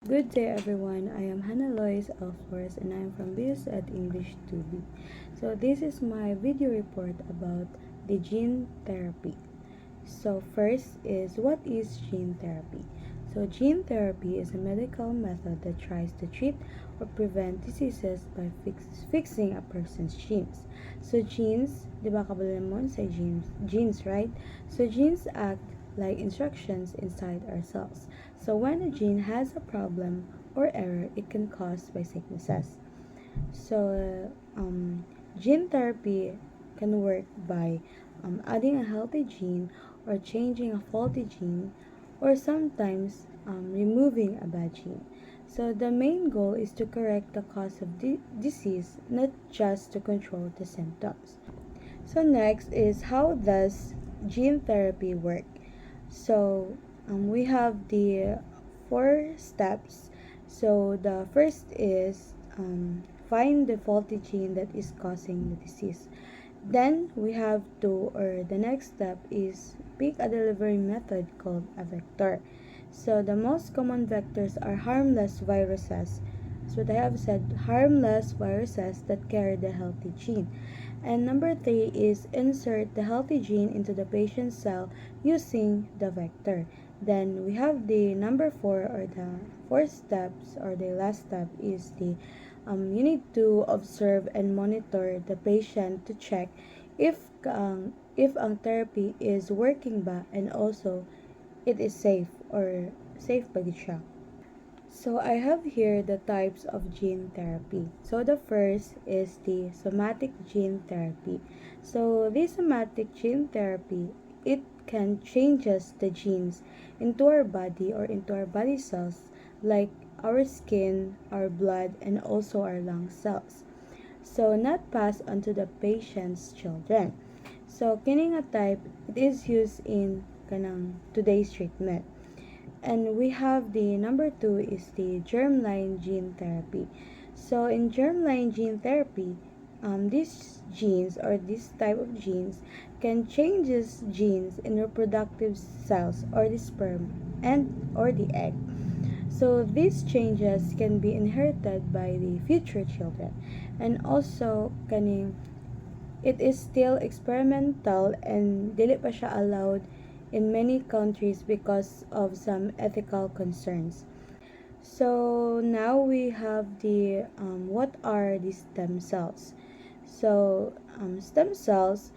Good day everyone, I am Lois of Flores and I am from BS at English 2B. So this is my video report about the gene therapy. So first is what is gene therapy? So gene therapy is a medical method that tries to treat or prevent diseases by fixing a person's genes. So genes, di ba kabalo mo sa genes, right? So genes act like instructions inside our cells. So when a gene has a problem or error, it can cause by sicknesses. So gene therapy can work by adding a healthy gene or changing a faulty gene or sometimes removing a bad gene. So the main goal is to correct the cause of disease, not just to control the symptoms. So next is how does gene therapy work? So we have the four steps. So the first is find the faulty gene that is causing the disease. Then we have to, or the next step is pick a delivery method called a vector. So the most common vectors are harmless viruses. So what I have said, harmless viruses that carry the healthy gene. And number three is insert the healthy gene into the patient's cell using the vector. Then we have the number four, or the fourth steps, or the last step is the you need to observe and monitor the patient to check if ang therapy is working ba, and also it is safe or safe ba gid siya. So I have here the types of gene therapy. So the first is the somatic gene therapy. So this somatic gene therapy, it can changes the genes into our body or into our body cells like our skin, our blood, and also our lung cells. So not pass on to the patient's children. So kining a type, it is used in kanang today's treatment. And we have the number two is the germline gene therapy. So in germline gene therapy, these genes or this type of genes can changes genes in reproductive cells or the sperm and or the egg. So these changes can be inherited by the future children, and also kaning it is still experimental and dili pa siya allowed in many countries because of some ethical concerns. So now we have the what are the stem cells? So stem cells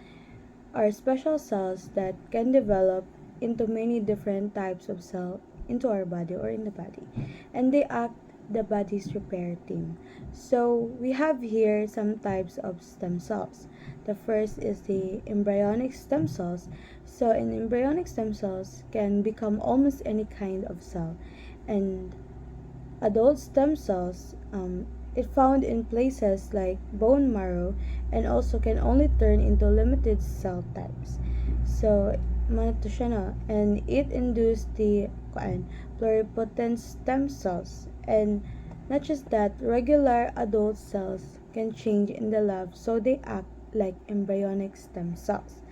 are special cells that can develop into many different types of cell into our body or in the body, and they act the body's repair team. So we have here some types of stem cells. The first is the embryonic stem cells. So in embryonic stem cells can become almost any kind of cell, and adult stem cells, it found in places like bone marrow and also can only turn into limited cell types. So, man to siya na. And it induced the pluripotent stem cells. And not just that, regular adult cells can change in the lab so they act like embryonic stem cells.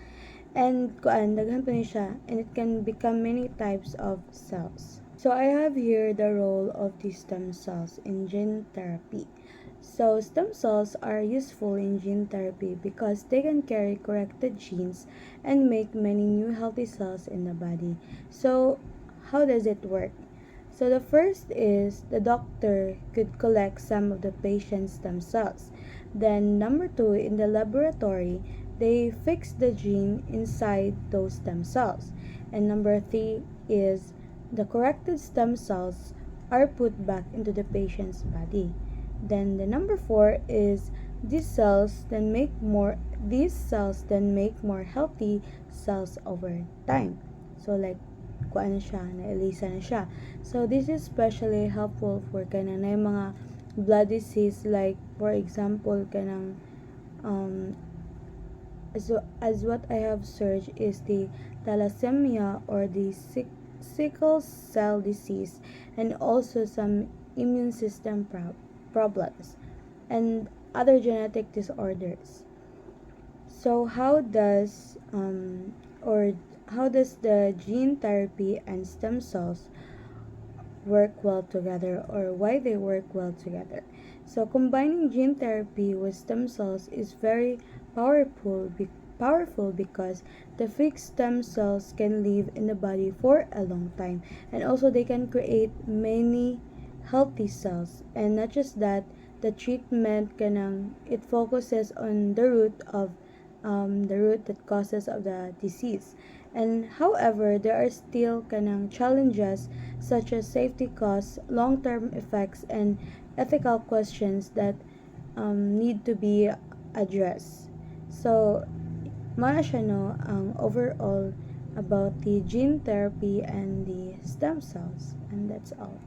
And daghan pa ni siya, and it can become many types of cells. So I have here the role of the stem cells in gene therapy. So stem cells are useful in gene therapy because they can carry corrected genes and make many new healthy cells in the body. So how does it work? So the first is the doctor could collect some of the patient's stem cells. Then number two, in the laboratory, they fix the gene inside those stem cells. And number three is the corrected stem cells are put back into the patient's body. Then the number four is these cells then make more healthy cells over time. So like kuan na siya, naelisa na siya. So this is especially helpful for kanang na mga blood disease, like for example kanang um as what I have searched is the thalassemia or the sickle cell disease, and also some immune system problems and other genetic disorders. So how does the gene therapy and stem cells work well together or why they work well together. So combining gene therapy with stem cells is very powerful because the fixed stem cells can live in the body for a long time, and also they can create many healthy cells. And not just that, the treatment it focuses on the root that causes of the disease. And however, there are still challenges such as safety costs, long-term effects, and ethical questions that need to be addressed. So, mao siya no ang overall about the gene therapy and the stem cells. And that's all.